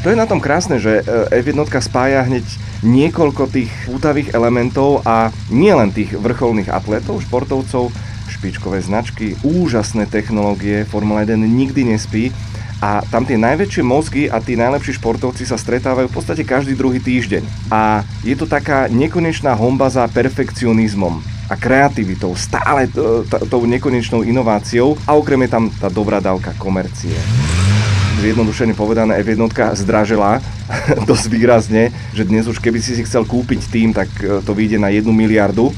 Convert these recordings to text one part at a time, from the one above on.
To je na tom krásne, že F1 spája hneď niekoľko tých pútavých elementov a nie len tých vrcholných atletov, športovcov, špičkové značky, úžasné technológie, Formula 1 nikdy nespí a tam tie najväčšie mozgy a tí najlepší športovci sa stretávajú v podstate každý druhý týždeň. A je to taká nekonečná honba za perfekcionizmom a kreativitou, stále tou nekonečnou inováciou a okrem je tam tá dobrá dávka komercie. Zjednodušene povedané, F1 zdražela dosť výrazne, že dnes už keby si chcel kúpiť tým, tak to vyjde na 1 miliardu.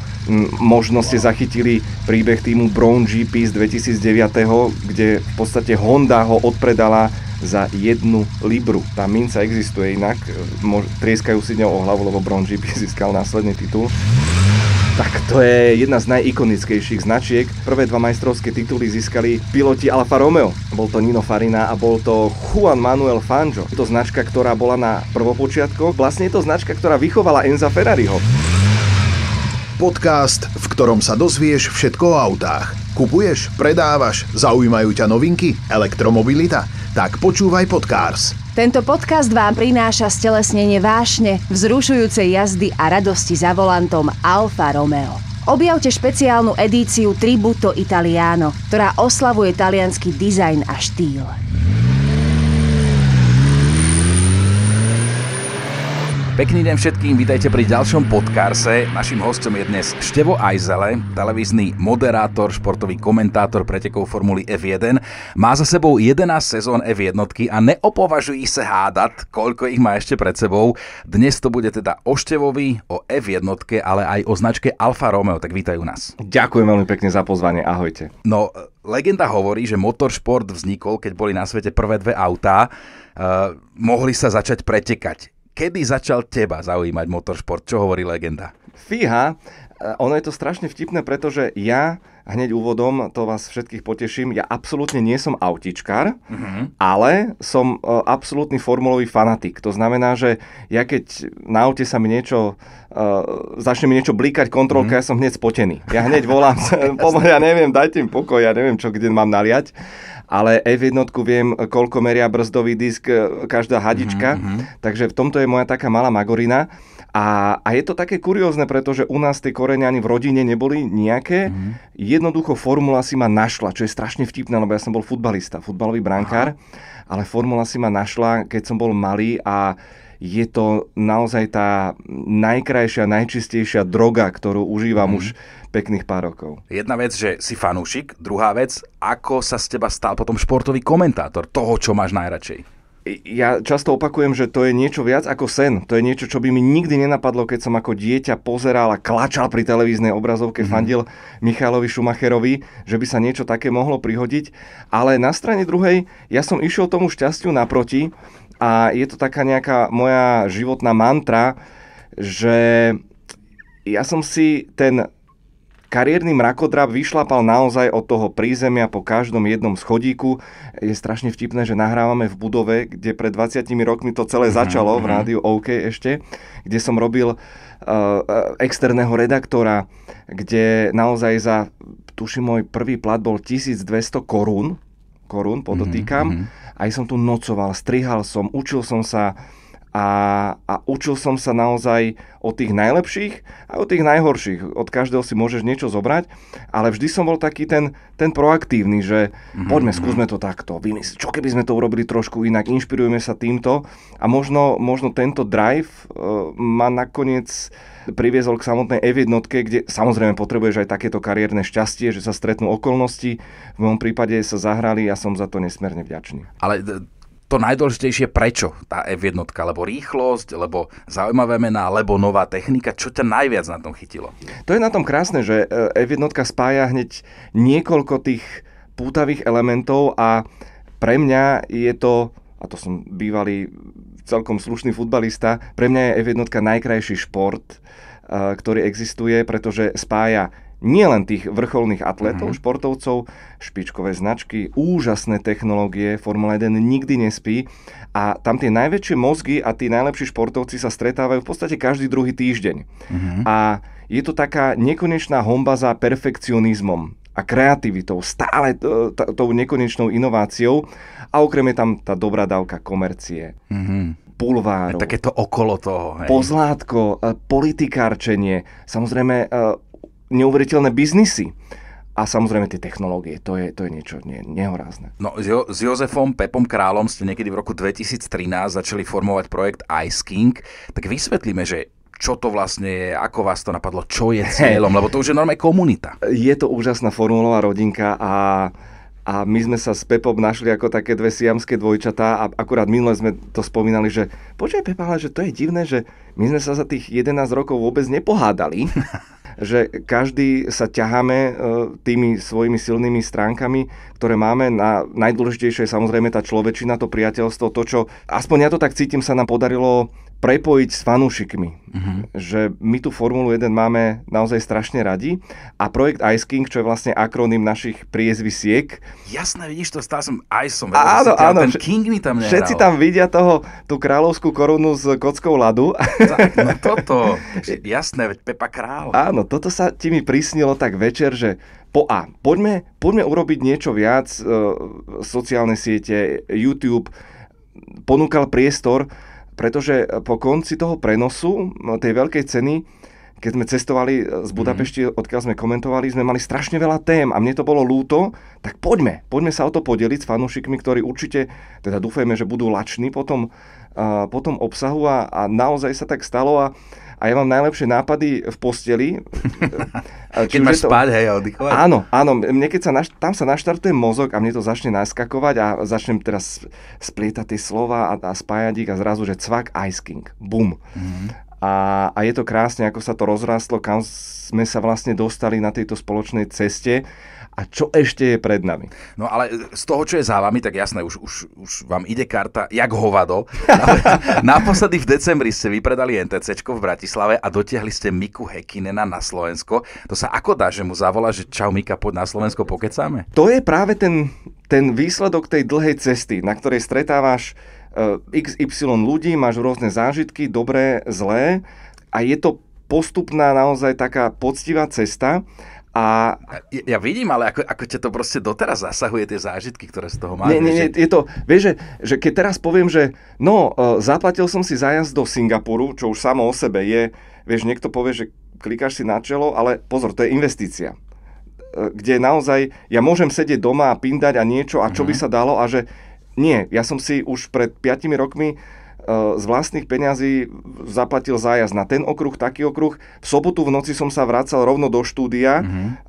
Možno ste zachytili príbeh týmu Brown GP z 2009, kde v podstate Honda ho odpredala za 1 libru. Tá minca existuje inak, trieskajú si ňou o hlavu, lebo Brown GP získal následný titul. Tak to je jedna z najikonickejších značiek. Prvé 2 majstrovské tituly získali piloti Alfa Romeo. Bol to Nino Farina a bol to Juan Manuel Fangio. Je to značka, ktorá bola na prvopočiatkoch. Vlastne je to značka, ktorá vychovala Enza Ferrariho. Podcast, v ktorom sa dozvieš všetko o autách. Kupuješ, predávaš, zaujímajú ťa novinky, elektromobilita? Tak počúvaj Podcars. Tento podcast vám prináša stelesnenie vášne, vzrušujúcej jazdy a radosti za volantom Alfa Romeo. Objavte špeciálnu edíciu Tributo Italiano, ktorá oslavuje taliansky dizajn a štýl. Pekný deň všetkým, vítajte pri ďalšom Podcarse. Naším hosťom je dnes Števo Ajzele, televízny moderátor, športový komentátor pretekov Formuly F1. Má za sebou 11 sezón F1 a neopovažují sa hádať, koľko ich má ešte pred sebou. Dnes to bude teda o Števovi, o F1, ale aj o značke Alfa Romeo, tak vítajú nás. Ďakujem veľmi pekne za pozvanie, ahojte. No, legenda hovorí, že motoršport vznikol, keď boli na svete prvé 2 autá. Mohli sa začať pretekať. Kedy začal teba zaujímať motoršport? Čo hovorí legenda? Fíha, ono je to strašne vtipné, pretože ja, hneď úvodom, to vás všetkých poteším, ja absolútne nie som autičkár, ale som absolútny formulový fanatik. To znamená, že ja keď na aute sa mi niečo, začne mi niečo blikať kontrolka, ja som hneď spotený. Ja hneď volám, ja neviem, dajte im pokoj, ja neviem, čo kde mám naliať. Ale F1 viem, koľko meria brzdový disk každá hadička, takže v tomto je moja taká malá magorina. A je to také kuriózne, pretože u nás tie korene ani v rodine neboli nejaké. Jednoducho formula si ma našla, čo je strašne vtipné, lebo ja som bol futbalista, futbalový brankár, ale formula si ma našla, keď som bol malý a je to naozaj tá najkrajšia, najčistejšia droga, ktorú užívam už pekných pár rokov. Jedna vec, že si fanúšik, druhá vec, ako sa z teba stal potom športový komentátor toho, čo máš najradšej? Ja často opakujem, že to je niečo viac ako sen. To je niečo, čo by mi nikdy nenapadlo, keď som ako dieťa pozeral a klačal pri televíznej obrazovke, fandil Michaelovi Schumacherovi, že by sa niečo také mohlo prihodiť. Ale na strane druhej, ja som išiel tomu šťastiu naproti a je to taká nejaká moja životná mantra, že ja som si ten kariérny mrakodrap vyšlapal naozaj od toho prízemia po každom jednom schodíku. Je strašne vtipné, že nahrávame v budove, kde pred 20 rokmi to celé začalo, v rádiu OK ešte, kde som robil externého redaktora, kde naozaj za, tuším, môj prvý plat bol 1200 korún, podotýkam. Aj som tu nocoval, strihal som, učil som sa a učil som sa naozaj od tých najlepších a od tých najhorších. Od každého si môžeš niečo zobrať, ale vždy som bol taký ten proaktívny, že poďme, skúsme to takto, čo keby sme to urobili trošku inak, inšpirujeme sa týmto a možno tento drive ma nakoniec priviezol k samotnej F1, kde samozrejme potrebuješ aj takéto kariérne šťastie, že sa stretnú okolnosti. V mojom prípade sa zahrali a som za to nesmierne vďačný. Ale to najdôležitejšie, prečo tá F1, lebo rýchlosť, lebo zaujímavé mená, lebo nová technika, čo ťa najviac na tom chytilo? To je na tom krásne, že F1 spája hneď niekoľko tých pútavých elementov a pre mňa je to, a to som bývalý celkom slušný futbalista, pre mňa je F1 najkrajší šport, ktorý existuje, pretože spája nielen tých vrcholných atletov, športovcov, špičkové značky, úžasné technológie, Formula 1 nikdy nespí a tam tie najväčšie mozgy a tí najlepší športovci sa stretávajú v podstate každý druhý týždeň. A je to taká nekonečná honba za perfekcionizmom a kreativitou, stále tou nekonečnou inováciou a okrem je tam tá dobrá dávka komercie, bulvárov. Takéto okolo toho. Hej. Pozlátko, politikárčenie, samozrejme neuveriteľné biznisy. A samozrejme tie technológie, to je niečo nehorázne. No, s Jozefom Pepom Králom ste niekedy v roku 2013 začali formovať projekt Ice King, tak vysvetlíme, že čo to vlastne je, ako vás to napadlo, čo je cieľom, lebo to už je normálne komunita. Je to úžasná formulová rodinka a my sme sa s Pepom našli ako také dve siamské dvojčatá a akurát minule sme to spomínali, že počkaj Pepa, ale že to je divné, že my sme sa za tých 11 rokov vôbec nepohádali. Že každý sa ťaháme tými svojimi silnými stránkami, ktoré máme. Najdôležitejšie je samozrejme tá človečina, to priateľstvo, to, čo, aspoň ja to tak cítim, sa nám podarilo prepojiť s fanúšikmi. Že my tú Formulu 1 máme naozaj strašne radi a projekt Ice King, čo je vlastne akronym našich priezvisiek. Jasné, vidíš to, stále som Iceom. Áno, ten King mi tam nehral. Všetci tam vidia tú kráľovskú korunu s kockou ľadu. No toto, jasné, veď Pepa Král. Áno, toto sa ti mi prisnilo tak večer, že poďme urobiť niečo viac, sociálne siete, YouTube ponúkal priestor, pretože po konci toho prenosu, tej veľkej ceny, keď sme cestovali z Budapešti, odkiaľ sme komentovali, sme mali strašne veľa tém a mne to bolo ľúto, tak poďme sa o to podeliť s fanúšikmi, ktorí určite, teda dúfajme, že budú lační po tom obsahu a naozaj sa tak stalo a ja mám najlepšie nápady v posteli. Keď máš spať, hej, oddychovať. Áno, mne tam sa naštartuje mozog a mne to začne naskakovať a začnem teraz splietať tie slova a spájať ich a zrazu, že cvak Ice King. Bum. A je to krásne, ako sa to rozrástlo, kam sme sa vlastne dostali na tejto spoločnej ceste a čo ešte je pred nami. No ale z toho, čo je za vami, tak jasné, už vám ide karta jak hovado. Naposledy v decembri ste vypredali NTCčko v Bratislave a dotiahli ste Miku Häkkinena na Slovensko. To sa ako dá, že mu zavolá, že čau Mika, poď na Slovensko, pokecáme? To je práve ten výsledok tej dlhej cesty, na ktorej stretávaš XY ľudí, máš rôzne zážitky, dobré, zlé a je to postupná naozaj taká poctivá cesta. A ja vidím, ale ako ťa to proste doteraz zasahuje tie zážitky, ktoré z toho máš. Nie, je to, vieš, že keď teraz poviem, že zaplatil som si zájazd do Singapuru, čo už samo o sebe je, vieš, niekto povie, že klikáš si na čelo, ale pozor, to je investícia. Kde naozaj ja môžem sedieť doma a pindať a niečo a čo by sa dalo a že nie, ja som si už pred 5 rokmi z vlastných peňazí zaplatil zájazd na ten okruh, taký okruh. V sobotu v noci som sa vracal rovno do štúdia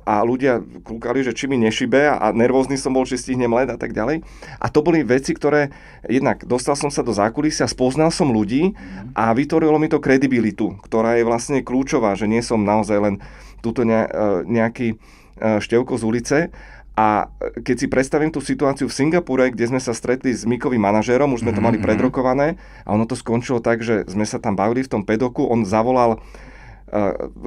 a ľudia kúkali, že či mi nešibe a nervózny som bol, či stihnem let a tak ďalej. A to boli veci, ktoré jednak dostal som sa do zákulisia, spoznal som ľudí a vytvorilo mi to kredibilitu, ktorá je vlastne kľúčová, že nie som naozaj len túto nejaký števko z ulice. A keď si predstavím tú situáciu v Singapure, kde sme sa stretli s Mikovým manažérom, už sme to mali predrokované a ono to skončilo tak, že sme sa tam bavili v tom pedoku, on zavolal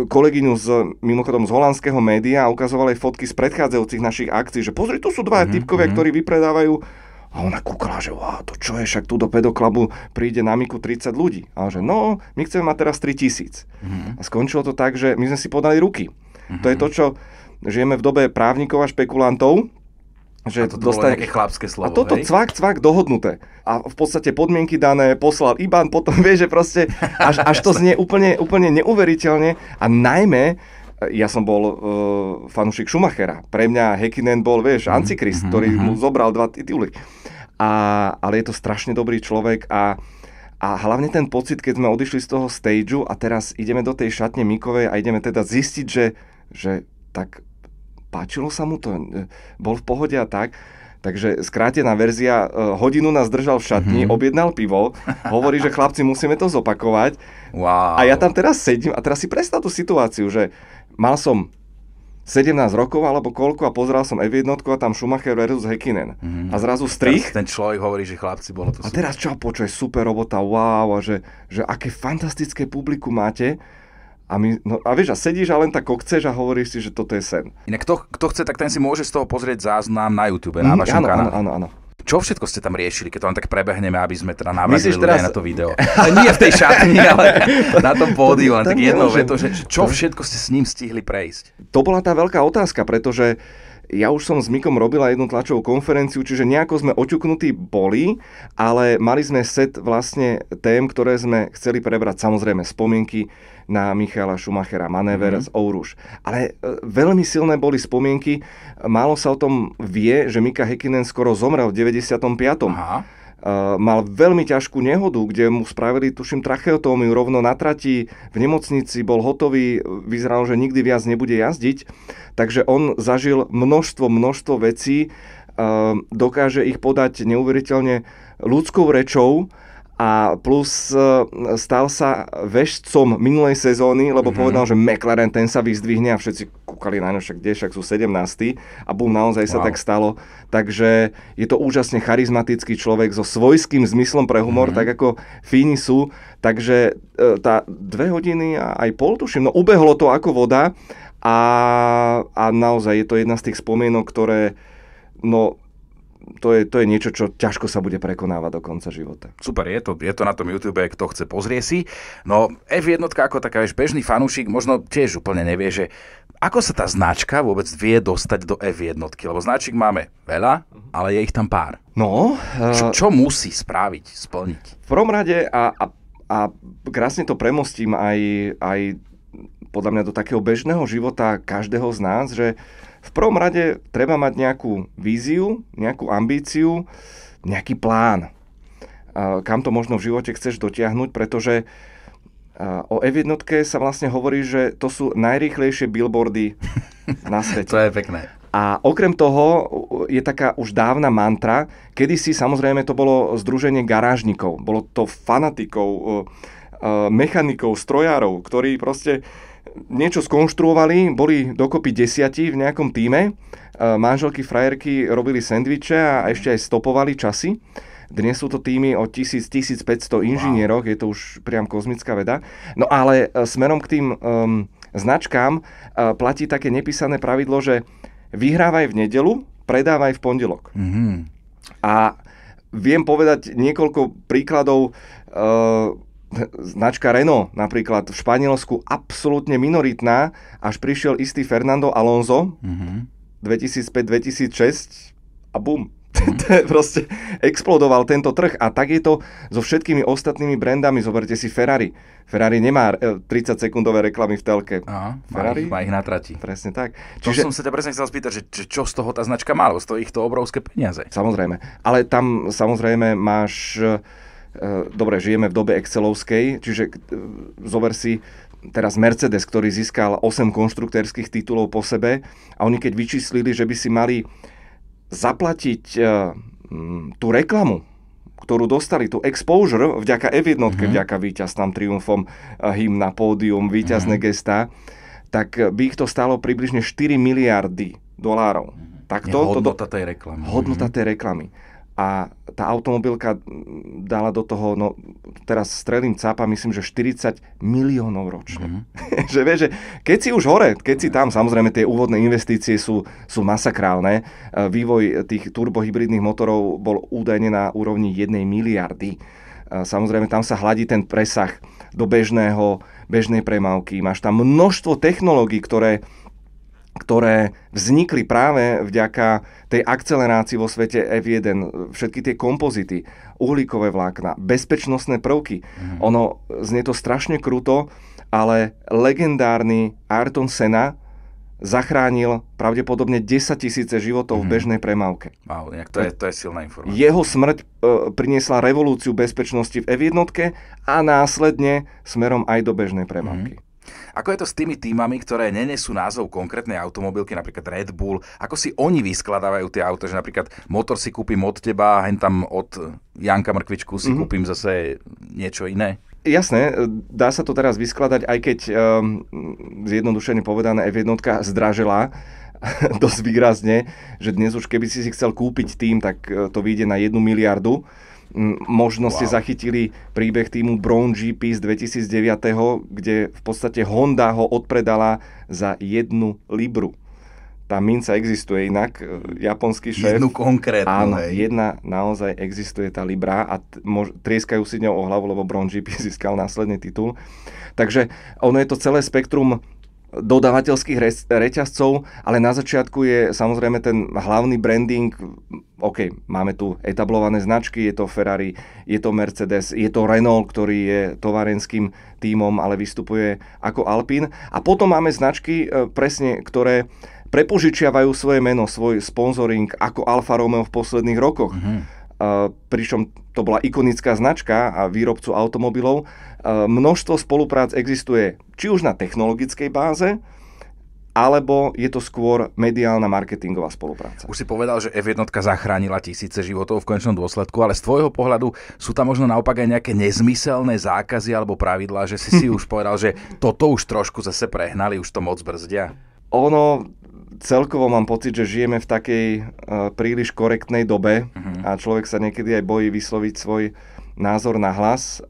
kolegyňu mimochodom z holandského média a ukazoval jej fotky z predchádzajúcich našich akcií, že pozri, tu sú dvaja typkovia, ktorí vypredávajú a ona kúkala, že to čo je, však tu do pedoklubu príde na Miku 30 ľudí. A že my chceme mať teraz 3000. A skončilo to tak, že my sme si podali ruky. To je to, čo žijeme v dobe právnikov a špekulantov. Že a to bolo nejaké chlapské slovo, a toto cvak dohodnuté. A v podstate podmienky dané, poslal IBAN, potom vieš, že proste až to znie úplne neuveriteľne. A najmä, ja som bol fanúšik Schumachera. Pre mňa Häkkinen bol, vieš, Antikrist, ktorý mu zobral 2 tituly. Ale je to strašne dobrý človek a hlavne ten pocit, keď sme odišli z toho stageu a teraz ideme do tej šatne Mikovej a ideme teda zistiť, že tak páčilo sa mu to, bol v pohode a tak. Takže skrátená verzia, hodinu nás držal v šatni, objednal pivo, hovorí, že chlapci, musíme to zopakovať. Wow. A ja tam teraz sedím a teraz si predstav tú situáciu, že mal som 17 rokov alebo koľko a pozeral som F1 a tam Schumacher versus Häkkinen. A zrazu strich. Ten človek hovorí, že chlapci, bolo to super. A teraz čo, počuj, super robota, wow, a že aké fantastické publikum máte. A vieš, a sedíš a len tak kokceš a hovoríš si, že toto je sen. Inak kto chce, tak ten si môže z toho pozrieť záznam na YouTube, na vašom kanále. Áno. Čo všetko ste tam riešili, keď to len tak prebehneme, aby sme teda navrátili ľudia na to video? Nie v tej šatni, ale na tom pódiu, len tak jednou vetou, že čo všetko ste s ním stihli prejsť? To bola tá veľká otázka, pretože ja už som s Mikom robila jednu tlačovú konferenciu, čiže nejako sme oťuknutí boli, ale mali sme set vlastne tém, ktoré sme chceli prebrať, samozrejme spomienky na Michaela Schumachera, manéver z Ouruš. Ale veľmi silné boli spomienky, málo sa o tom vie, že Mika Häkkinen skoro zomrel v 95. Aha. Mal veľmi ťažkú nehodu, kde mu spravili, tuším, tracheotómiu rovno na trati, v nemocnici, bol hotový, vyzeralo, že nikdy viac nebude jazdiť, takže on zažil množstvo vecí, dokáže ich podať neuveriteľne ľudskou rečou a plus stal sa veštcom minulej sezóny, lebo povedal, že McLaren ten sa vyzdvihne a všetci kúkali na ňo, však sú 17. a naozaj sa tak stalo. Takže je to úžasne charizmatický človek so svojským zmyslom pre humor, tak ako Fíni sú. Takže tá 2 hodiny a aj pol, tuším, no ubehlo to ako voda a naozaj je to jedna z tých spomienok, ktoré to je niečo, čo ťažko sa bude prekonávať do konca života. Super, je to na tom YouTube, kto chce, pozrie si. No F1 ako taká bežný fanúšik možno tiež úplne nevie, že ako sa tá značka vôbec vie dostať do F1, lebo značiek máme veľa, ale je ich tam pár. No. Čo musí spraviť, splniť? V prvom rade a krásne to premostím aj podľa mňa do takého bežného života každého z nás, že v prvom rade treba mať nejakú víziu, nejakú ambíciu, nejaký plán. Kam to možno v živote chceš dotiahnuť, pretože o F1 sa vlastne hovorí, že to sú najrýchlejšie billboardy na svete. To je pekné. A okrem toho je taká už dávna mantra, kedysi samozrejme to bolo združenie garážnikov, bolo to fanatikov, mechanikov, strojárov, ktorí proste niečo skonštruovali, boli dokopy 10 v nejakom tíme, manželky, frajerky robili sendviče a ešte aj stopovali časy. Dnes sú to týmy o 1000-1500 inžinierov, je to už priam kozmická veda. No ale smerom k tým značkám platí také nepísané pravidlo, že vyhrávaj v nedeľu, predávaj v pondelok. A viem povedať niekoľko príkladov. Značka Renault napríklad v Španielsku absolútne minoritná, až prišiel istý Fernando Alonso 2005-2006 a bum. Proste explodoval tento trh a tak je to so všetkými ostatnými brandami. Zoberte si Ferrari. Ferrari nemá 30-sekundové reklamy v telke. Aha, Ferrari má ich na trati. Presne tak. Čiže som sa ťa presne chcel spýtať, že čo z toho tá značka má, lebo stojí ich to obrovské peniaze. Samozrejme. Ale tam samozrejme máš... Dobre, žijeme v dobe excelovskej, čiže zober si teraz Mercedes, ktorý získal 8 konštruktérskych titulov po sebe a oni keď vyčíslili, že by si mali zaplatiť tú reklamu, ktorú dostali, tú exposure vďaka F1, vďaka víťazným triumfom, hymn na pódium, víťazné gestá, tak by ich to stálo približne 4 miliardy dolárov. Hodnota tej reklamy. Hodnota tej reklamy. A tá automobilka dala do toho, no teraz strelím cápa, myslím, že 40 miliónov ročne. Že vieš, že keď si už hore, keď si tam, samozrejme tie úvodné investície sú masakrálne. Vývoj tých turbohybridných motorov bol údajne na úrovni 1 miliardy. Samozrejme tam sa hladí ten presah do bežnej premávky. Máš tam množstvo technológií, ktoré vznikli práve vďaka tej akcelerácii vo svete F1, všetky tie kompozity, uhlíkové vlákna, bezpečnostné prvky. Ono znie to strašne kruto, ale legendárny Ayrton Senna zachránil pravdepodobne 10 000 životov v bežnej premávke. Wow, to je silná informácia. Jeho smrť priniesla revolúciu bezpečnosti v F1 a následne smerom aj do bežnej premávky. Ako je to s tými týmami, ktoré nenesú názov konkrétnej automobilky, napríklad Red Bull? Ako si oni vyskladávajú tie auta? Že napríklad motor si kúpim od teba a hen tam od Janka Mrkvičku si kúpim zase niečo iné? Jasné, dá sa to teraz vyskladať, aj keď zjednodušene povedané F1 zdražela dosť výrazne, že dnes už keby si chcel kúpiť tým, tak to vyjde na 1 miliardu. Možno ste zachytili príbeh týmu Brown GP z 2009, kde v podstate Honda ho odpredala za 1 libru. Tá minca existuje inak, japonský šéf. Jednu konkrétnu. Áno, jedna naozaj existuje tá libra a trieskajú si ňou o hlavu, lebo Brown GP získal následný titul. Takže ono je to celé spektrum dodávateľských reťazcov, ale na začiatku je samozrejme ten hlavný branding. OK, máme tu etablované značky, je to Ferrari, je to Mercedes, je to Renault, ktorý je tovarenským tímom, ale vystupuje ako Alpine. A potom máme značky presne, ktoré prepožičiavajú svoje meno, svoj sponzoring ako Alfa Romeo v posledných rokoch. Pričom to bola ikonická značka a výrobcu automobilov. Množstvo spoluprác existuje či už na technologickej báze, alebo je to skôr mediálna marketingová spolupráca. Už si povedal, že F1 zachránila tisíce životov v konečnom dôsledku, ale z tvojho pohľadu sú tam možno naopak aj nejaké nezmyselné zákazy alebo pravidlá, že si už povedal, že toto už trošku zase prehnali, už to moc brzdia? Ono, celkovo mám pocit, že žijeme v takej príliš korektnej dobe a človek sa niekedy aj bojí vysloviť svoj názor na hlas.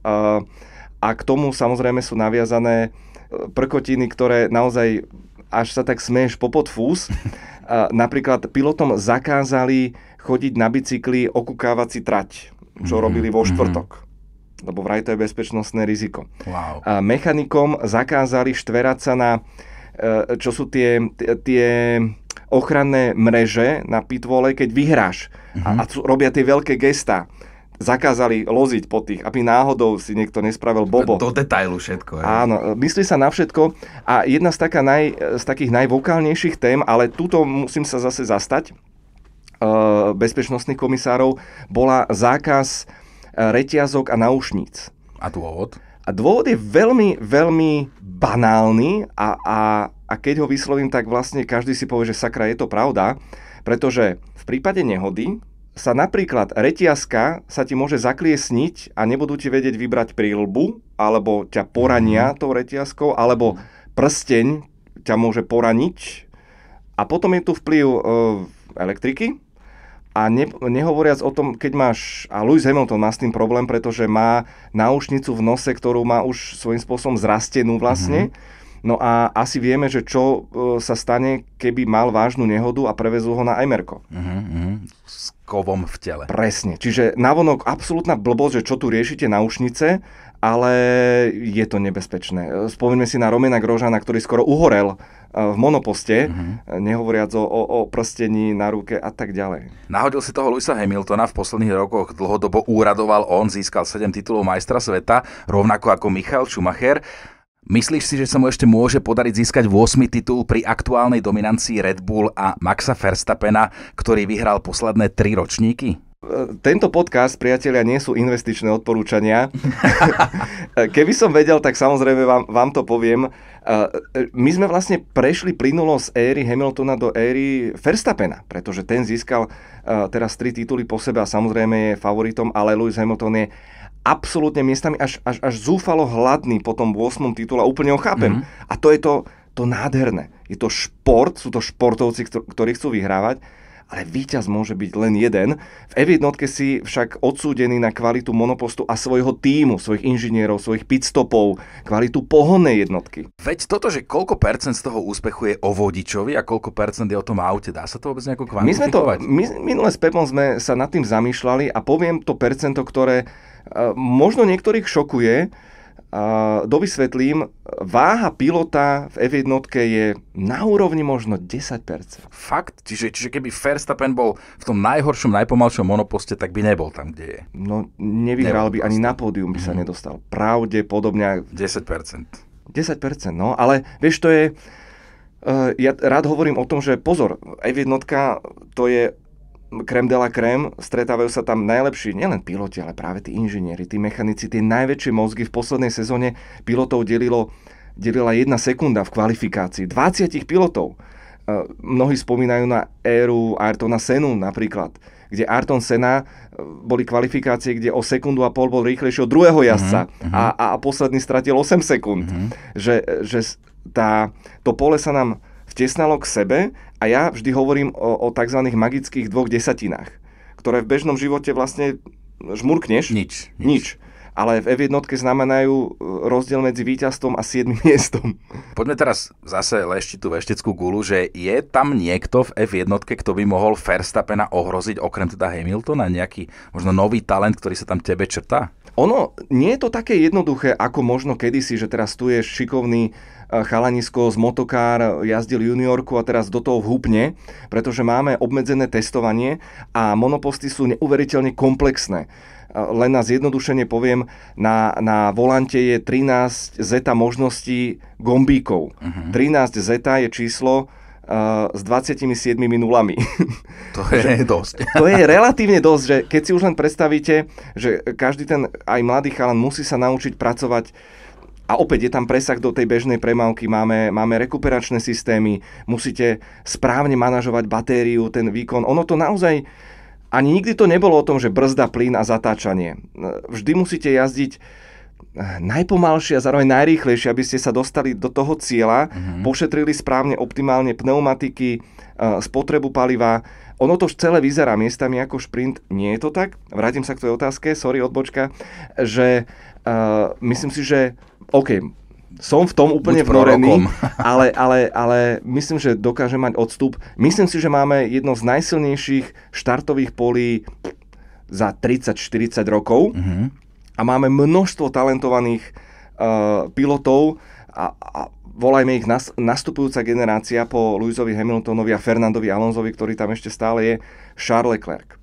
A k tomu samozrejme sú naviazané prkotiny, ktoré naozaj až sa tak smeješ popod fús. Napríklad pilotom zakázali chodiť na bicykli okukávací trať, čo robili vo štvrtok. Lebo vraj to je bezpečnostné riziko. Wow. Mechanikom zakázali štverať sa na čo sú tie ochranné mreže na pitvole, keď vyhráš a robia tie veľké gestá. Zakázali loziť po tých, aby náhodou si niekto nespravil bobo. Do detailu všetko. Áno, myslí sa na všetko a jedna z takých najvokálnejších tém, ale túto musím sa zase zastať, bezpečnostných komisárov, bola zákaz reťazok a náušníc. A dôvod? A dôvod je veľmi, veľmi banálny a keď ho vyslovím, tak vlastne každý si povie, že sakra, je to pravda, pretože v prípade nehody sa napríklad reťazka sa ti môže zakliesniť a nebudú ti vedieť vybrať príľbu, alebo ťa porania tou reťazkou, alebo prsteň ťa môže poraniť. A potom je tu vplyv elektriky. A nehovoriac o tom, keď máš, a Lewis Hamilton má s tým problém, pretože má náušnicu v nose, ktorú má už svojím spôsobom zrastenú vlastne. No a asi vieme, že čo sa stane, keby mal vážnu nehodu a prevezú ho na Ajmerko. S kovom v tele. Presne. Čiže navonok absolútna blbosť, že čo tu riešite náušnice, ale je to nebezpečné. Spomeňme si na Romana Grosjeana, ktorý skoro uhorel v monoposte, nehovoriac o prstení na ruke a tak ďalej. Nahodil si toho Lewisa Hamiltona, v posledných rokoch dlhodobo úradoval on, získal 7 titulov majstra sveta, rovnako ako Michael Schumacher. Myslíš si, že sa mu ešte môže podariť získať 8. titul pri aktuálnej dominancii Red Bull a Maxa Verstappena, ktorý vyhral posledné 3 ročníky? Tento podcast, priatelia, nie sú investičné odporúčania. Keby som vedel, tak samozrejme vám to poviem. My sme vlastne prešli plynulo z éry Hamiltona do éry Verstappena, pretože ten získal teraz 3 tituly po sebe a samozrejme je favoritom, ale Lewis Hamilton je absolútne miestami až zúfalo hladný po tom 8. titule a úplne ho chápem. A to je to nádherné. Je to šport, sú to športovci, ktorí chcú vyhrávať, ale víťaz môže byť len jeden. V F1 si však odsúdený na kvalitu monopostu a svojho tímu, svojich inžinierov, svojich pitstopov, kvalitu pohonnej jednotky. Veď toto, že koľko percent z toho úspechu je o vodičovi a koľko percent je o tom aute, dá sa to vôbec nejako kvantifikovať? Minule s Pepom sme sa nad tým zamýšľali a poviem to percento, ktoré možno niektorých šokuje. Dovysvetlím, váha pilota v F1 je na úrovni možno 10%. Fakt? Čiže keby Verstappen bol v tom najhoršom, najpomalšom monoposte, tak by nebol tam, kde je. No, nevyhral by, ani na pódium by sa nedostal. Pravdepodobne 10%. 10%, no, ale vieš, to je... Ja rád hovorím o tom, že pozor, F1 to je crème de la crème, stretávajú sa tam najlepší, nielen piloti, ale práve tí inžinieri, tí mechanici, tie najväčšie mozgy. V poslednej sezóne pilotov delila 1 sekunda v kvalifikácii. 20 pilotov. Mnohí spomínajú na éru Ayrtona Senu napríklad, kde Ayrton Senna boli kvalifikácie, kde o 1,5 sekundu bol rýchlejší od druhého jazdca a posledný stratil 8 sekúnd. Že to pole sa nám vtesnalo k sebe a ja vždy hovorím o tzv. Magických 2/10, ktoré v bežnom živote vlastne žmurkneš. Nič. Ale v F1 znamenajú rozdiel medzi víťazstvom a 7. miestom. Poďme teraz zase leštiť tú vešteckú gulu, že je tam niekto v F1, kto by mohol Verstappena ohroziť, okrem teda Hamiltona, nejaký možno nový talent, ktorý sa tam tebe črtá? Ono nie je to také jednoduché, ako možno kedysi, že teraz tu je šikovný chalanisko z motokár, jazdil juniorku a teraz do toho vhupne, pretože máme obmedzené testovanie a monoposty sú neuveriteľne komplexné. Len na zjednodušenie poviem, na volante je 13 zeta možností gombíkov. 13 zeta je číslo s 27 nulami. To je dosť. To je relatívne dosť, že keď si už len predstavíte, že každý ten aj mladý chalan musí sa naučiť pracovať a opäť je tam presah do tej bežnej premávky, máme rekuperačné systémy, musíte správne manažovať batériu, ten výkon. Ono to naozaj, ani nikdy to nebolo o tom, že brzda, plyn a zatáčanie. Vždy musíte jazdiť najpomalšie a zároveň najrýchlejšie, aby ste sa dostali do toho cieľa, pošetrili správne, optimálne pneumatiky, spotrebu paliva. Ono to celé vyzerá miestami ako šprint. Nie je to tak? Vrátim sa k tvojej otázke, sorry, odbočka, že myslím si, že OK, som v tom úplne vnorený, ale myslím, že dokáže mať odstup. Myslím si, že máme jedno z najsilnejších štartových polí za 30-40 rokov a máme množstvo talentovaných pilotov a volajme ich nastupujúca generácia po Lewisovi Hamiltonovi a Fernandovi Alonsovi, ktorý tam ešte stále je, Charles Leclerc,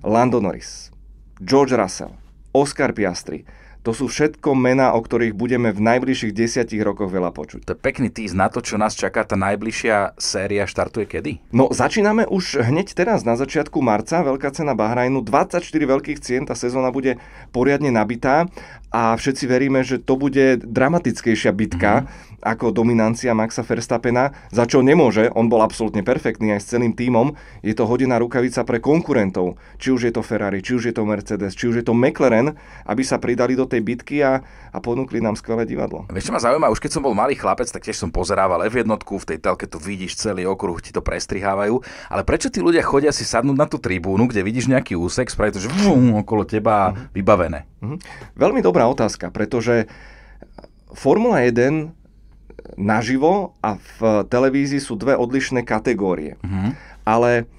Lando Norris, George Russell, Oscar Piastri. To sú všetko mená, o ktorých budeme v najbližších 10 rokoch veľa počuť. To je pekný tease na to, čo nás čaká. Tá najbližšia séria štartuje kedy? No, začíname už hneď teraz, na začiatku marca, veľká cena Bahrajnu, 24 veľkých cien, tá sezóna bude poriadne nabitá a všetci veríme, že to bude dramatickejšia bitka ako dominancia Maxa Verstappena, za čo nemôže, on bol absolútne perfektný aj s celým tímom, je to hodená rukavica pre konkurentov, či už je to Ferrari, či už je to Mercedes, či už je to McLaren, aby sa pridali do tej bitky a ponúkli nám skvelé divadlo. Vieš, čo ma zaujíma, už keď som bol malý chlapec, tak tiež som pozerával F1, v tej telke tu vidíš celý okruh, ti to prestrihávajú, ale prečo tí ľudia chodia si sadnúť na tú tribúnu, kde vidíš nejaký úsek, spraví to, že okolo teba vybavené? Veľmi dobrá otázka, pretože Formula 1 naživo a v televízii sú dve odlišné kategórie. Ale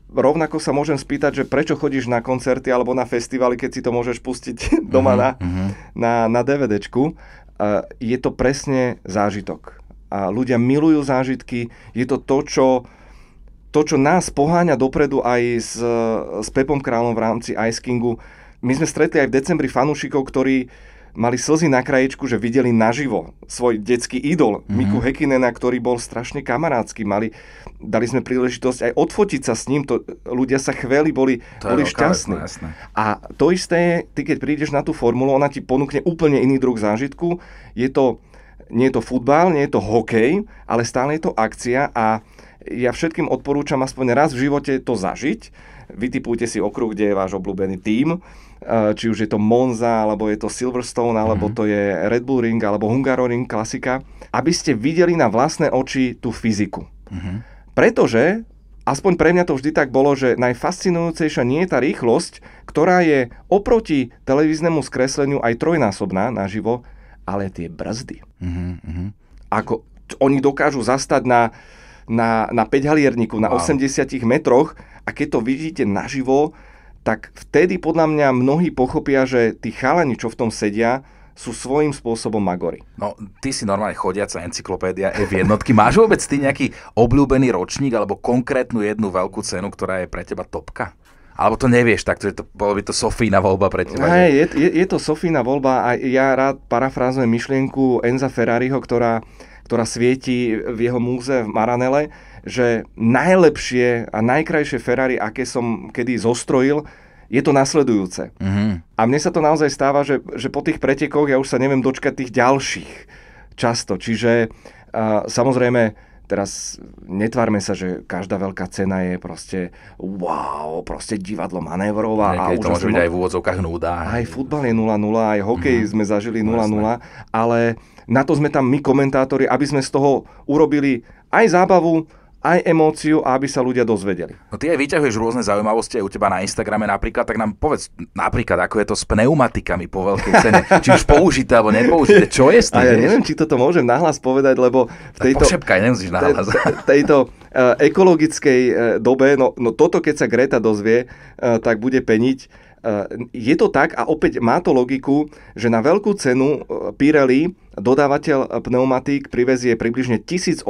rovnako sa môžem spýtať, že prečo chodíš na koncerty alebo na festivaly, keď si to môžeš pustiť doma na DVDčku. Je to presne zážitok. A ľudia milujú zážitky. Je to čo nás poháňa dopredu aj s Pepom Kráľom v rámci Ice Kingu. My sme stretli aj v decembri fanúšikov, ktorí mali slzy na krajičku, že videli naživo svoj detský idol, Miku Häkkinena, ktorý bol strašne kamarátsky. Dali sme príležitosť aj odfotiť sa s ním, ľudia sa chveli, boli šťastní. A to isté je, ty keď prídeš na tú formulu, ona ti ponúkne úplne iný druh zážitku. Nie je to futbal, nie je to hokej, ale stále je to akcia a ja všetkým odporúčam aspoň raz v živote to zažiť. Vytipujte si okruh, kde je váš obľúbený tím, či už je to Monza, alebo je to Silverstone, alebo to je Red Bull Ring, alebo Hungaroring, klasika, aby ste videli na vlastné oči tú fyziku. Pretože, aspoň pre mňa to vždy tak bolo, že najfascinujúcejšia nie je tá rýchlosť, ktorá je oproti televíznemu skresleniu aj trojnásobná naživo, ale tie brzdy. Ako oni dokážu zastať na 5-halierniku, na 80 metroch a keď to vidíte naživo, tak vtedy podľa mňa mnohí pochopia, že tí chalani, čo v tom sedia, sú svojím spôsobom magori. No, ty si normálne chodiaca encyklopédia F1. Máš vôbec ty nejaký obľúbený ročník alebo konkrétnu jednu veľkú cenu, ktorá je pre teba topka? Alebo to nevieš, tak bolo by to Sofína voľba pre teba? Je to Sofína voľba a ja rád parafrázujem myšlienku Enza Ferrariho, ktorá svieti v jeho múze v Maranele, že najlepšie a najkrajšie Ferrari, aké som kedy zostrojil, je to nasledujúce. A mne sa to naozaj stáva, že po tých pretekoch ja už sa neviem dočkať tých ďalších často. Čiže samozrejme, teraz netvárme sa, že každá veľká cena je proste wow, proste divadlo manévrov. A to môže byť aj v úvodzovkách núda. Aj futbal je 0-0, aj hokej sme zažili 0-0, ale na to sme tam my komentátori, aby sme z toho urobili aj zábavu, aj emóciu a aby sa ľudia dozvedeli. No ty aj vyťahuješ rôzne zaujímavosti aj u teba na Instagrame napríklad, tak nám povedz napríklad, ako je to s pneumatikami po veľkej cene. Či už použité alebo nepoužité, čo je s tým? A ja neviem, či toto môžem nahlas povedať, lebo v tejto... Pošepkaj, nemusíš nahlas. Tejto ekologickej dobe, no toto keď sa Greta dozvie, tak bude peniť. Je to tak a opäť má to logiku, že na veľkú cenu Pirelli, dodávateľ pneumatík, privezie približne 1800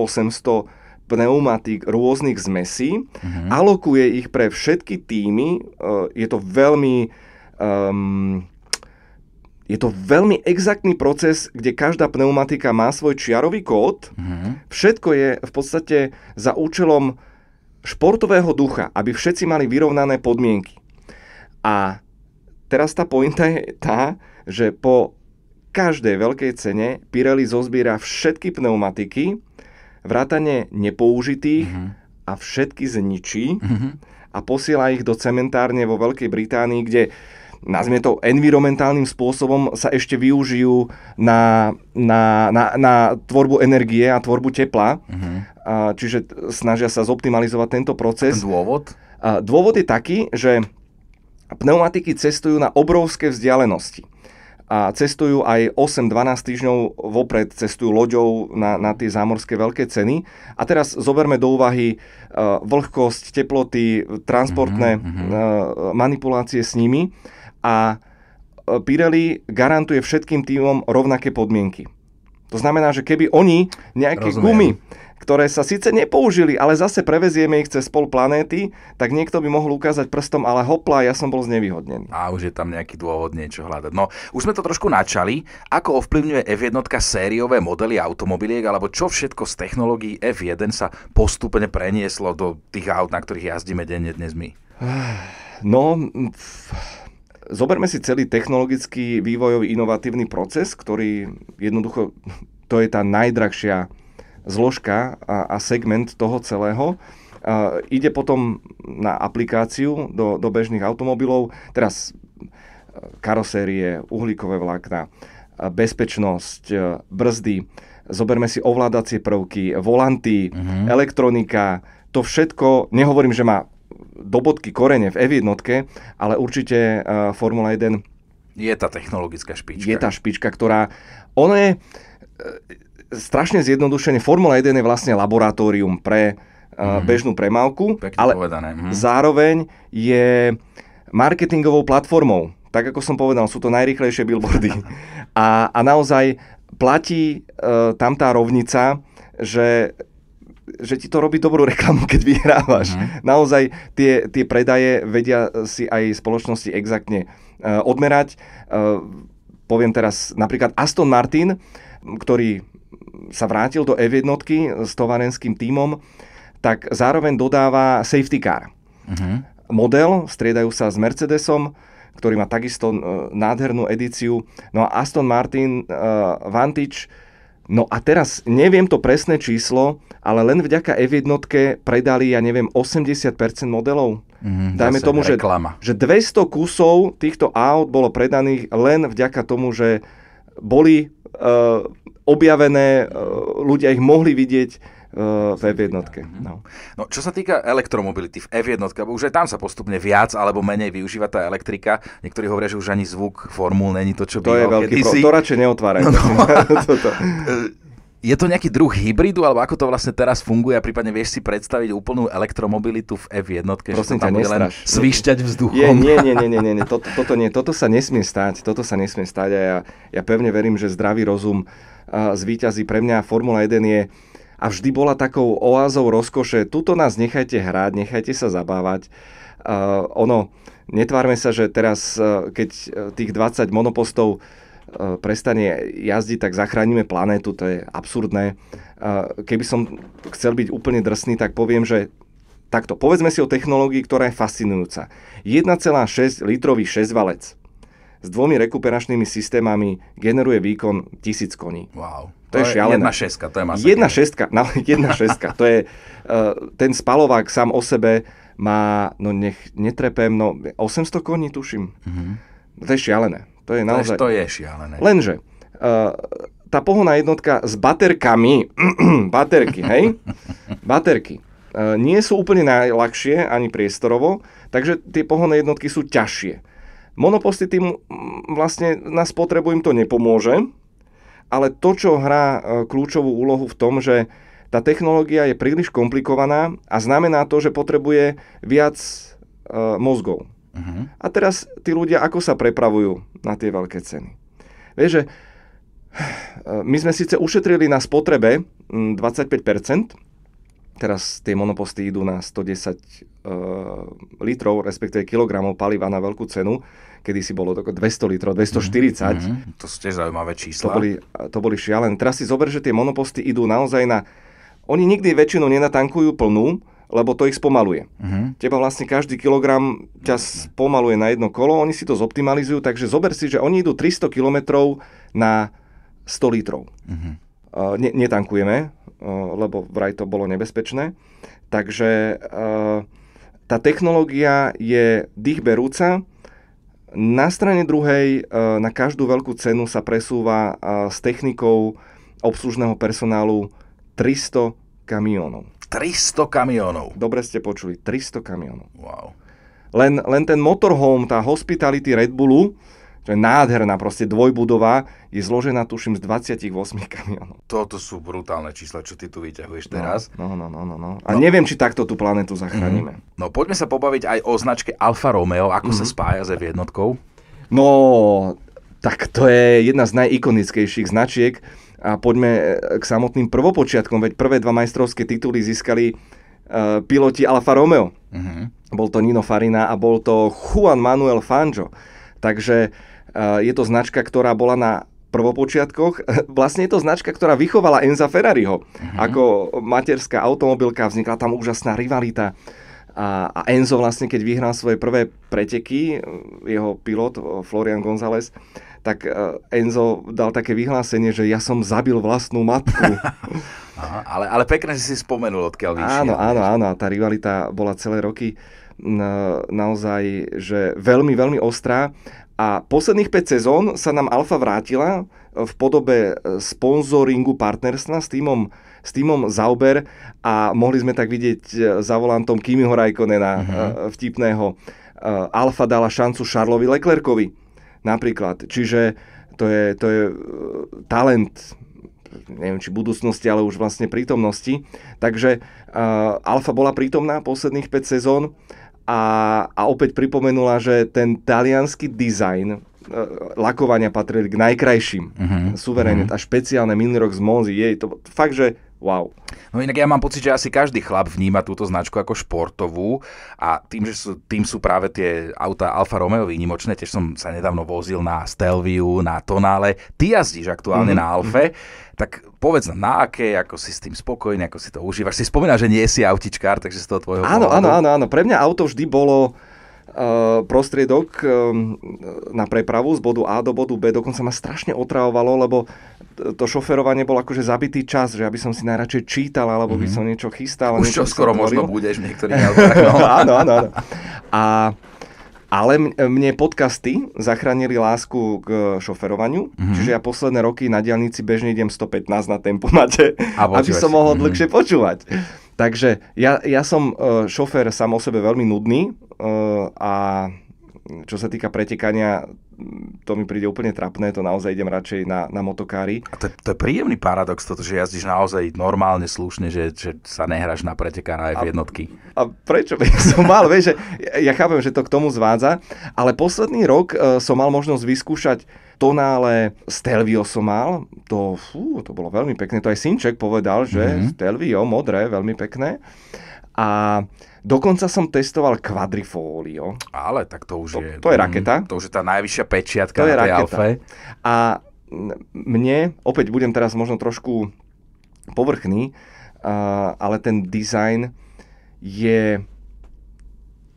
pneumatík rôznych zmesí, alokuje ich pre všetky týmy. Je to veľmi exaktný proces, kde každá pneumatika má svoj čiarový kód. Všetko je v podstate za účelom športového ducha, aby všetci mali vyrovnané podmienky. A teraz tá pointa je tá, že po každej veľkej cene Pirelli zozbiera všetky pneumatiky, vrátane nepoužitých a všetky zničí a posiela ich do cementárne vo Veľkej Británii, kde, nazvime to environmentálnym spôsobom, sa ešte využijú na tvorbu energie a tvorbu tepla. Čiže snažia sa zoptimalizovať tento proces. Ten dôvod? Dôvod je taký, že pneumatiky cestujú na obrovské vzdialenosti. A cestujú aj 8-12 týždňov vopred, cestujú loďou na tie zámorské veľké ceny. A teraz zoberme do úvahy vlhkosť, teploty, transportné manipulácie s nimi. A Pirelli garantuje všetkým týmom rovnaké podmienky. To znamená, že keby oni nejaké gumy, ktoré sa síce nepoužili, ale zase prevezieme ich cez pol planéty, tak niekto by mohol ukázať prstom, ale hopla, ja som bol znevýhodnený. A už je tam nejaký dôvod niečo hľadať. No, už sme to trošku načali. Ako ovplyvňuje F1 sériové modely automobiliek, alebo čo všetko z technológií F1 sa postupne prenieslo do tých aut, na ktorých jazdíme denne dnes my? No, zoberme si celý technologický vývojový inovatívny proces, ktorý jednoducho, to je tá najdrahšia zložka a segment toho celého. Ide potom na aplikáciu do bežných automobilov. Teraz karosérie, uhlíkové vlákna, bezpečnosť, brzdy, zoberme si ovládacie prvky, volanty, elektronika. To všetko, nehovorím, že má do bodky korene v F1, ale určite Formula 1 je tá technologická špička. Je tá špička, ktorá... Ono je strašne zjednodušene. Formula 1 je vlastne laboratórium pre bežnú premávku, ale zároveň je marketingovou platformou. Tak ako som povedal, sú to najrýchlejšie billboardy. A naozaj platí tam tá rovnica, že ti to robí dobrú reklamu, keď vyhrávaš. Naozaj tie predaje vedia si aj spoločnosti exaktne odmerať. Poviem teraz napríklad Aston Martin, ktorý sa vrátil do F1 s tovarenským tímom, tak zároveň dodáva safety car. Model, striedajú sa s Mercedesom, ktorý má takisto nádhernú edíciu. No a Aston Martin Vantage. No a teraz neviem to presné číslo, ale len vďaka F1 predali, 80% modelov. Dajme tomu, že 200 kusov týchto aut bolo predaných len vďaka tomu, že boli objavené, ľudia ich mohli vidieť v F1. No, čo sa týka elektromobility v F1, už aj tam sa postupne viac alebo menej využíva tá elektrika. Niektorí hovoria, že už ani zvuk formul není to, čo to býval kedysi. To radšej neotváraj. Je to nejaký druh hybridu, alebo ako to vlastne teraz funguje a prípadne vieš si predstaviť úplnú elektromobilitu v F1, že to tam bude len svišťať vzduchom? Nie. Toto sa nesmie stať. A ja pevne verím, že zdravý rozum zvíťazí. Pre mňa Formula 1 je a vždy bola takou oázou rozkoše. Tuto nás nechajte hrať, nechajte sa zabávať. Netvárme sa, že teraz, keď tých 20 monopostov prestane jazdiť, tak zachránime planétu. To je absurdné. Keby som chcel byť úplne drsný, tak poviem, že takto. Povedzme si o technológii, ktorá je fascinujúca. 1,6 litrový 6-valec s 2 rekuperačnými systémami generuje výkon 1000 koní. Wow. To je šialené. 1.6, to je masaker. 1.6. To je, ten spalovák sám o sebe má, netrepem, 800 koní, tuším. To je šialené. To je naozaj... To je šialené. Lenže tá pohonná jednotka s baterkami, baterky, nie sú úplne najľahšie ani priestorovo, takže tie pohonné jednotky sú ťažšie. Monoposty tým vlastne na spotrebu im to nepomôže, ale to, čo hrá kľúčovú úlohu v tom, že tá technológia je príliš komplikovaná a znamená to, že potrebuje viac mozgov. A teraz tí ľudia, ako sa prepravujú na tie veľké ceny? Vieš, že my sme síce ušetrili na spotrebe 25%, teraz tie monoposty idú na 110 litrov, respektíve kilogramov paliva na veľkú cenu, kedy si bolo 200 litrov, 240. To sú tiež zaujímavé čísla. To boli šialené. Teraz si zober, že tie monoposty idú naozaj na... Oni nikdy väčšinou nenatankujú plnú, lebo to ich spomaluje. Teba vlastne každý kilogram ťa spomaluje na jedno kolo, oni si to zoptimalizujú, takže zober si, že oni idú 300 kilometrov na 100 litrov. Netankujeme, lebo vraj to bolo nebezpečné. Takže tá technológia je dýchberúca. Na strane druhej na každú veľkú cenu sa presúva s technikou obslužného personálu 300 kamiónov. 300 kamiónov. Dobre ste počuli, 300 kamiónov. Wow. Len ten motorhome, tá hospitality Red Bullu, čo je nádherná, proste dvojbudová, je zložená, tuším, z 28 kamiónov. Toto sú brutálne čísla, čo ty tu vyťahuješ teraz. No. A neviem, či takto tú planetu zachránime. No poďme sa pobaviť aj o značke Alfa Romeo, ako sa spája s F1. No, tak to je jedna z najikonickejších značiek. A poďme k samotným prvopočiatkom, veď prvé 2 majstrovské tituly získali piloti Alfa Romeo. Bol to Nino Farina a bol to Juan Manuel Fangio. Takže je to značka, ktorá bola na prvopočiatkoch. Vlastne je to značka, ktorá vychovala Enza Ferrariho. Ako materská automobilka vznikla tam úžasná rivalita. A Enzo vlastne, keď vyhral svoje prvé preteky, jeho pilot Florian González, tak Enzo dal také vyhlásenie, že ja som zabil vlastnú matku. Aha, ale pekne si spomenul, odkiaľ vyšiel. Áno, tá rivalita bola celé roky naozaj, že veľmi, veľmi ostrá. A posledných 5 sezón sa nám Alfa vrátila v podobe sponzoringu partnerstva s týmom Sauber a mohli sme tak vidieť za volantom Kimiho Räikkönena, vtipného. Alfa dala šancu Charlesovi Leclercovi napríklad. Čiže to je talent, neviem či budúcnosti, ale už vlastne prítomnosti. Takže Alfa bola prítomná posledných 5 sezón a opäť pripomenula, že ten taliansky dizajn lakovania patrili k najkrajším. Suverénne a špeciálne minulý rok z Monzy. Je to fakt, že wow. No inak ja mám pocit, že asi každý chlap vníma túto značku ako športovú a tým sú práve tie autá Alfa Romeo výnimočné. Tiež som sa nedávno vozil na Stelviu, na Tonale. Ty jazdíš aktuálne na Alfe, tak povedz na aké, ako si s tým spokojný, ako si to užívaš. Si spomínaš, že nie si autičkár, takže z toho tvojho pohľadu. Áno. Pre mňa auto vždy bolo prostriedok na prepravu z bodu A do bodu B. Dokonca ma strašne otravovalo, lebo to šoferovanie bol akože zabitý čas, že ja by som si najradšej čítal, alebo by som niečo chystal. Už čo skoro možno budeš v niektorých autách. No. Áno. Ale mne podcasty zachránili lásku k šoferovaniu, čiže ja posledné roky na diaľnici bežne idem 115 na tempomate, aby som mohol dlhšie počúvať. Takže ja som šofér sám o sebe veľmi nudný a čo sa týka pretekania, to mi príde úplne trapné, to naozaj idem radšej na motokári. A to je príjemný paradox, toto, že jazdíš naozaj normálne, slušne, že sa nehráš na pretekára aj v jednotky. A prečo by som mal? Vieš, že ja chápem, že to k tomu zvádza, ale posledný rok som mal možnosť vyskúšať Tonale Stelvio som mal, to bolo veľmi pekné, to aj Synček povedal, že Stelvio, modré, veľmi pekné. A dokonca som testoval Quadrifoglio. Ale tak to už je... To je raketa. To už je tá najvyššia pečiatka na tej Alfe. A mne, opäť budem teraz možno trošku povrchný, ale ten dizajn je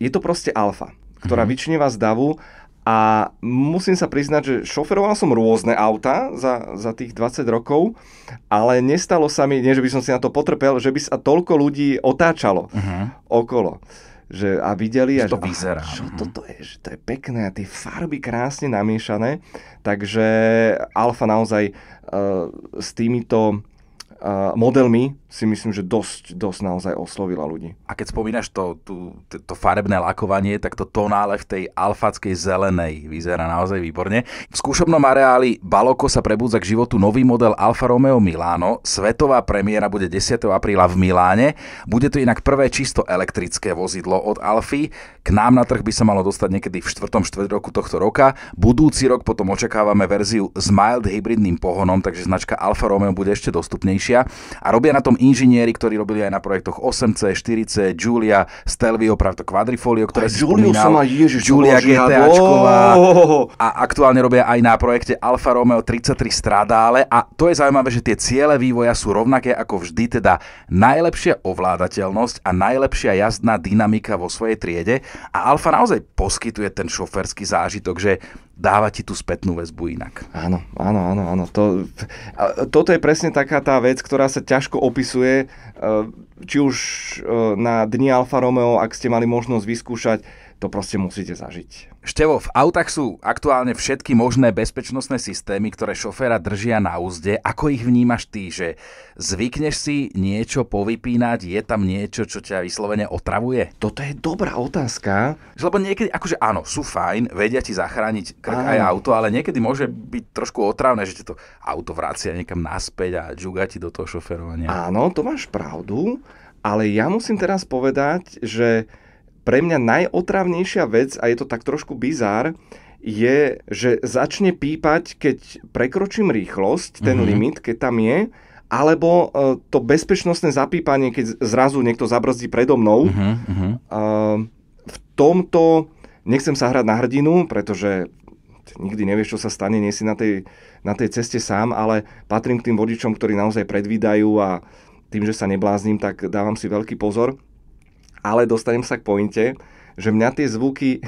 to proste Alfa, ktorá vyčnieva z davu. A musím sa priznať, že šoferoval som rôzne auta za tých 20 rokov, ale nestalo sa mi, nie že by som si na to potrpel, že by sa toľko ľudí otáčalo okolo. A videli, že to vyzerá. Čo toto je? Že to je pekné a tie farby krásne namiešané. Takže Alfa naozaj s týmito modelmi si myslím, že dosť naozaj oslovila ľudí. A keď spomínaš to farebné lakovanie, tak to tonále v tej alfackej zelenej vyzerá naozaj výborne. V skúšobnom areáli Baloko sa prebúdza k životu nový model Alfa Romeo Milano. Svetová premiéra bude 10. apríla v Miláne. Bude to inak prvé čisto elektrické vozidlo od Alfy. K nám na trh by sa malo dostať niekedy v 4. štvrťroku tohto roka. Budúci rok potom očakávame verziu s mild hybridným pohonom, takže značka Alfa Romeo bude ešte dostupnejšia. A robia na tom inžinieri, ktorí robili aj na projektoch 8C, 4C, Giulia, Stelvio, práve to Quadrifoglio, ktoré si spomínal. Giulia GTAčková. A aktuálne robia aj na projekte Alfa Romeo 33 Stradale. A to je zaujímavé, že tie ciele vývoja sú rovnaké ako vždy, teda najlepšia ovládateľnosť a najlepšia jazdná dynamika vo svojej triede. A Alfa naozaj poskytuje ten šoférsky zážitok, že dáva ti tú spätnú väzbu inak. Áno. Toto je presne taká tá vec, ktorá sa ťažko opisuje, či už na Dni Alfa Romeo, ak ste mali možnosť vyskúšať, to proste musíte zažiť. Števo, v autách sú aktuálne všetky možné bezpečnostné systémy, ktoré šoféra držia na úzde. Ako ich vnímaš ty, že zvykneš si niečo povypínať, je tam niečo, čo ťa vyslovene otravuje? Toto je dobrá otázka. Lebo niekedy, akože áno, sú fajn, vedia ti zachrániť krk aj auto, ale niekedy môže byť trošku otravné, že ti to auto vracia niekam naspäť a džuga ti do toho šoférovania. Áno, to máš pravdu, ale ja musím teraz povedať, že pre mňa najotravnejšia vec, a je to tak trošku bizár, je, že začne pípať, keď prekročím rýchlosť, ten limit, keď tam je, alebo to bezpečnostné zapípanie, keď zrazu niekto zabrzdí predo mnou. V tomto nechcem sa hrať na hrdinu, pretože nikdy nevieš, čo sa stane, nie si na tej ceste sám, ale patrím k tým vodičom, ktorí naozaj predvídajú a tým, že sa neblázním, tak dávam si veľký pozor. Ale dostanem sa k pointe, že mňa tie zvuky,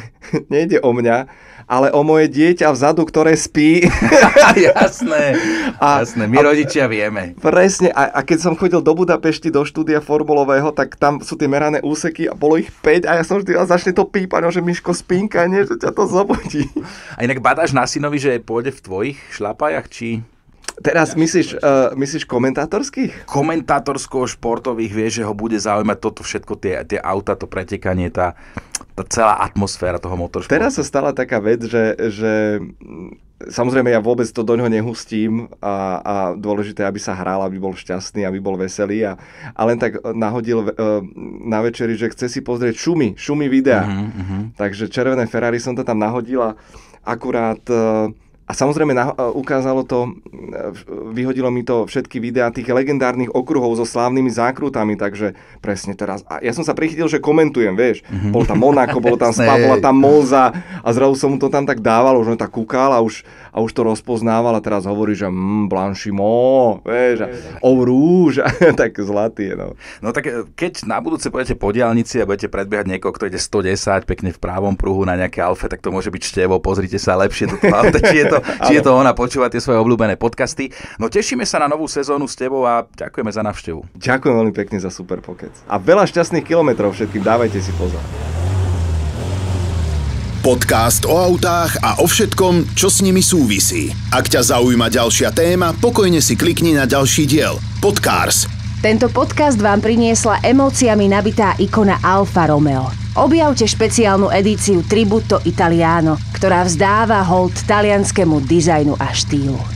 nejde o mňa, ale o moje dieťa vzadu, ktoré spí. Jasné, my rodičia vieme. Presne, a keď som chodil do Budapešti, do štúdia formulového, tak tam sú tie merané úseky a bolo ich 5 a ja som vždy začne to pípať, že Miško spínka, nie, že ťa to zobudí. A inak badáš na synovi, že pôjde v tvojich šlapajach, či... Teraz myslíš komentátorských? Komentátorsko-športových, vieš, že ho bude zaujímať toto všetko, tie auta, to pretekanie, tá celá atmosféra toho motoršportu. Teraz sa stala taká vec, že samozrejme ja vôbec to doňho nehustím a dôležité, aby sa hral, aby bol šťastný, aby bol veselý a len tak nahodil na večeri, že chce si pozrieť šumy videa. Takže červené Ferrari som to tam nahodil a akurát... A samozrejme ukázalo to, vyhodilo mi to všetky videá tých legendárnych okruhov so slávnymi zákrutami, takže presne teraz. A ja som sa prichytil, že komentujem, vieš. Bolo tam Monako, bolo tam Spa, bola tam Monza a zrazu som mu to tam tak dával, už on tak kúkal a už to rozpoznával a teraz hovorí, že Blanchimont, vieš, Eau Rouge, tak zlatý, no. No tak keď na budúce pôjdete po diaľnici a budete predbiehať niekoho, kto ide 110 pekne v právom pruhu na nejaké Alfe, tak to môže byť Števo, pozrite sa lepšie do toho auta, či je to ona, počúva tie svoje obľúbené podcasty. No tešíme sa na novú sezónu s tebou a ďakujeme za návštevu. Ďakujem veľmi pekne za super pokec. A veľa šťastných kilometrov všetkým, dávajte si pozor. Podcast o autách a o všetkom, čo s nimi súvisí. Ak ťa zaujíma ďalšia téma, pokojne si klikni na ďalší diel. Podcars. Tento podcast vám priniesla emóciami nabitá ikona Alfa Romeo. Objavte špeciálnu edíciu Tributo Italiano, ktorá vzdáva hold talianskému dizajnu a štýlu.